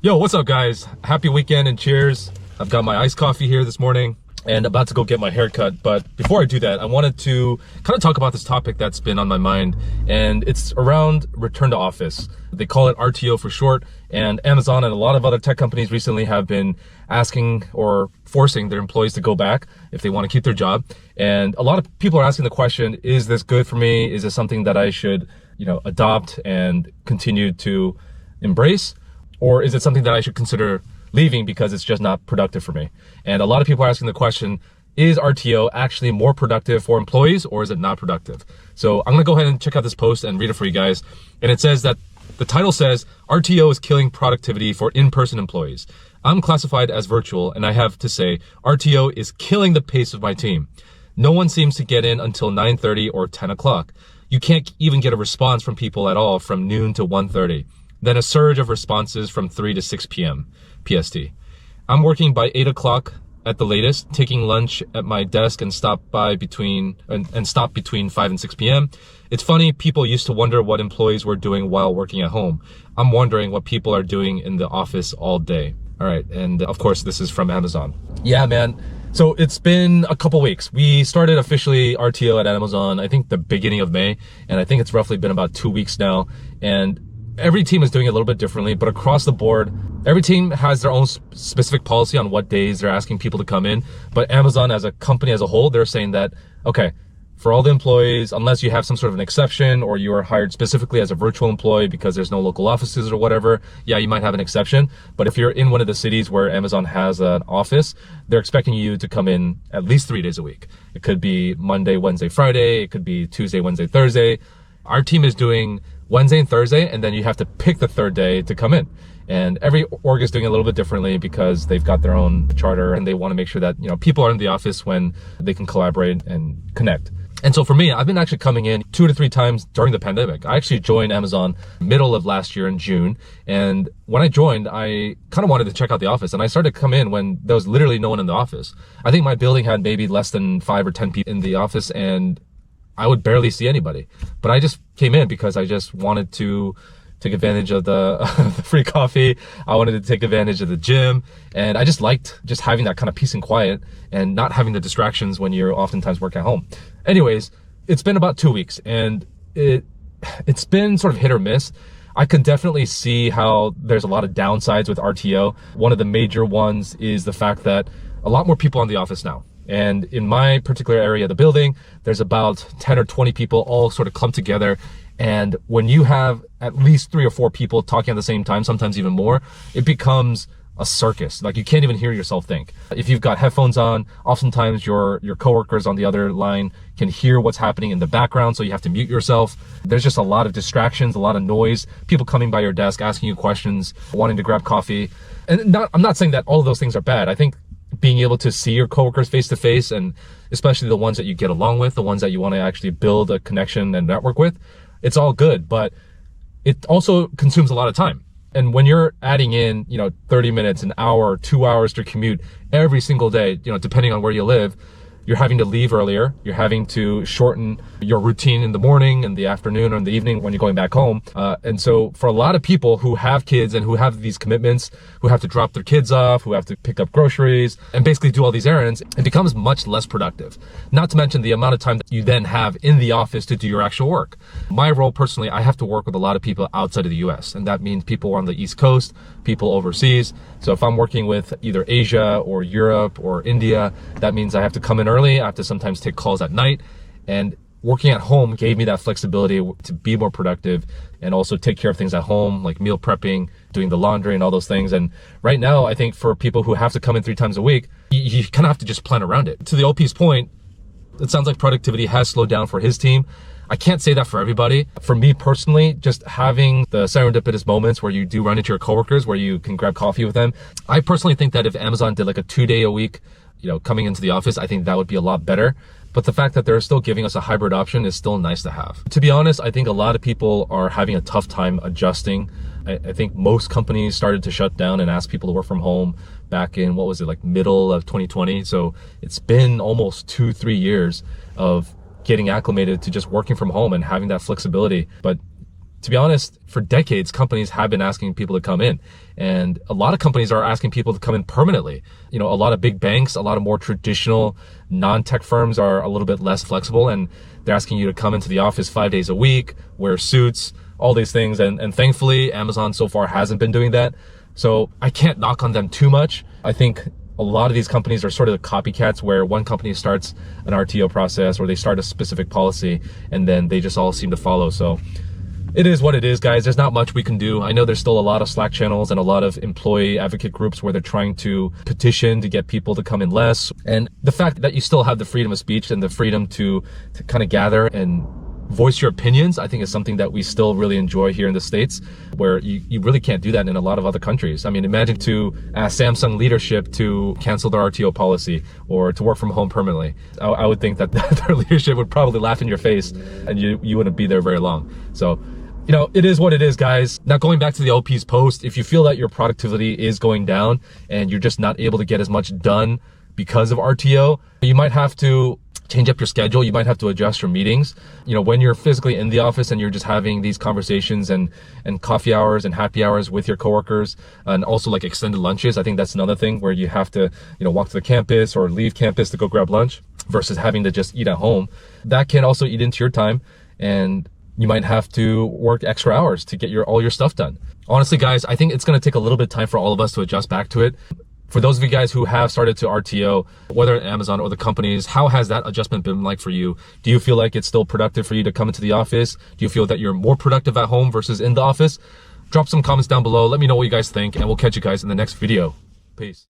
Yo, what's up guys? Happy weekend and cheers. I've got my iced coffee here this morning and about to go get my hair cut. But before I do that, I wanted to kind of talk about this topic that's been on my mind, and it's around return to office. They call it RTO for short, and Amazon and a lot of other tech companies recently have been asking or forcing their employees to go back if they want to keep their job. And a lot of people are asking the question, is this good for me? Is this something that I should, adopt and continue to embrace? Or is it something that I should consider leaving because it's just not productive for me? And a lot of people are asking the question, is RTO actually more productive for employees or is it not productive? So I'm gonna go ahead and check out this post and read it for you guys. And it says that the title says, RTO is killing productivity for in-person employees. I'm classified as virtual and I have to say, RTO is killing the pace of my team. No one seems to get in until 9:30 or 10 o'clock. You can't even get a response from people at all from noon to 1:30. Then a surge of responses from 3 to 6 p.m. PST. I'm working by 8 o'clock at the latest, taking lunch at my desk and stop between 5 and 6 p.m. It's funny, people used to wonder what employees were doing while working at home. I'm wondering what people are doing in the office all day. All right, and of course this is from Amazon. Yeah, man. So it's been a couple weeks. We started officially RTO at Amazon, I think the beginning of May, and I think it's roughly been about 2 weeks now. And every team is doing it a little bit differently, but across the board, every team has their own specific policy on what days they're asking people to come in. But Amazon as a company as a whole, they're saying that, okay, for all the employees, unless you have some sort of an exception or you are hired specifically as a virtual employee because there's no local offices or whatever, yeah, you might have an exception. But if you're in one of the cities where Amazon has an office, they're expecting you to come in at least 3 days a week. It could be Monday, Wednesday, Friday. It could be Tuesday, Wednesday, Thursday. Our team is doing Wednesday and Thursday, and then you have to pick the third day to come in. And every org is doing it a little bit differently because they've got their own charter and they want to make sure that, people are in the office when they can collaborate and connect. And so for me, I've been actually coming in 2 to 3 times during the pandemic. I actually joined Amazon middle of last year in June. And when I joined, I kind of wanted to check out the office, and I started to come in when there was literally no one in the office. I think my building had maybe less than 5 or 10 people in the office, and I would barely see anybody. But I just came in because I just wanted to take advantage of the free coffee. I wanted to take advantage of the gym. And I just liked just having that kind of peace and quiet and not having the distractions when you're oftentimes working at home. Anyways, it's been about 2 weeks and it's been sort of hit or miss. I can definitely see how there's a lot of downsides with RTO. One of the major ones is the fact that a lot more people in the office now. And in my particular area of the building, there's about 10 or 20 people all sort of clumped together. And when you have at least 3 or 4 people talking at the same time, sometimes even more, it becomes a circus. Like you can't even hear yourself think. If you've got headphones on, oftentimes your coworkers on the other line can hear what's happening in the background, so you have to mute yourself. There's just a lot of distractions, a lot of noise, people coming by your desk, asking you questions, wanting to grab coffee. And I'm not saying that all of those things are bad. I think being able to see your coworkers face to face, and especially the ones that you get along with, the ones that you want to actually build a connection and network with, it's all good, but it also consumes a lot of time. And when you're adding in, 30 minutes, an hour, 2 hours to commute every single day, depending on where you live, you're having to leave earlier. You're having to shorten your routine in the morning and the afternoon or in the evening when you're going back home. And so for a lot of people who have kids and who have these commitments, who have to drop their kids off, who have to pick up groceries and basically do all these errands, it becomes much less productive. Not to mention the amount of time that you then have in the office to do your actual work. My role personally, I have to work with a lot of people outside of the US. And that means people on the East Coast, people overseas. So if I'm working with either Asia or Europe or India, that means I have to come in early. I have to sometimes take calls at night, and working at home gave me that flexibility to be more productive and also take care of things at home, like meal prepping, doing the laundry and all those things. And right now, I think for people who have to come in 3 times a week, you kind of have to just plan around it. To the OP's point, it sounds like productivity has slowed down for his team. I can't say that for everybody. For me personally, just having the serendipitous moments where you do run into your coworkers, where you can grab coffee with them. I personally think that if Amazon did like a 2-day a week, coming into the office, I think that would be a lot better. But the fact that they're still giving us a hybrid option is still nice to have. To be honest, I think a lot of people are having a tough time adjusting. I think most companies started to shut down and ask people to work from home back in, middle of 2020. So it's been almost 2-3 years of getting acclimated to just working from home and having that flexibility. But to be honest, for decades, companies have been asking people to come in. And a lot of companies are asking people to come in permanently. A lot of big banks, a lot of more traditional non-tech firms are a little bit less flexible, and they're asking you to come into the office 5 days a week, wear suits, all these things. And thankfully, Amazon so far hasn't been doing that. So I can't knock on them too much. I think a lot of these companies are sort of the copycats, where one company starts an RTO process or they start a specific policy and then they just all seem to follow. So it is what it is, guys. There's not much we can do. I know there's still a lot of Slack channels and a lot of employee advocate groups where they're trying to petition to get people to come in less. And the fact that you still have the freedom of speech and the freedom to kind of gather and voice your opinions, I think is something that we still really enjoy here in the States, where you really can't do that in a lot of other countries. I mean, imagine to ask Samsung leadership to cancel their RTO policy or to work from home permanently. I would think that their leadership would probably laugh in your face and you wouldn't be there very long. So, it is what it is, guys. Now, going back to the OP's post, if you feel that your productivity is going down and you're just not able to get as much done because of RTO, you might have to change up your schedule. You might have to adjust your meetings. When you're physically in the office and you're just having these conversations and coffee hours and happy hours with your coworkers, and also like extended lunches, I think that's another thing where you have to, walk to the campus or leave campus to go grab lunch versus having to just eat at home. That can also eat into your time, and you might have to work extra hours to get all your stuff done. Honestly, guys, I think it's going to take a little bit of time for all of us to adjust back to it. For those of you guys who have started to RTO, whether at Amazon or the companies, how has that adjustment been like for you? Do you feel like it's still productive for you to come into the office? Do you feel that you're more productive at home versus in the office? Drop some comments down below. Let me know what you guys think, and we'll catch you guys in the next video. Peace.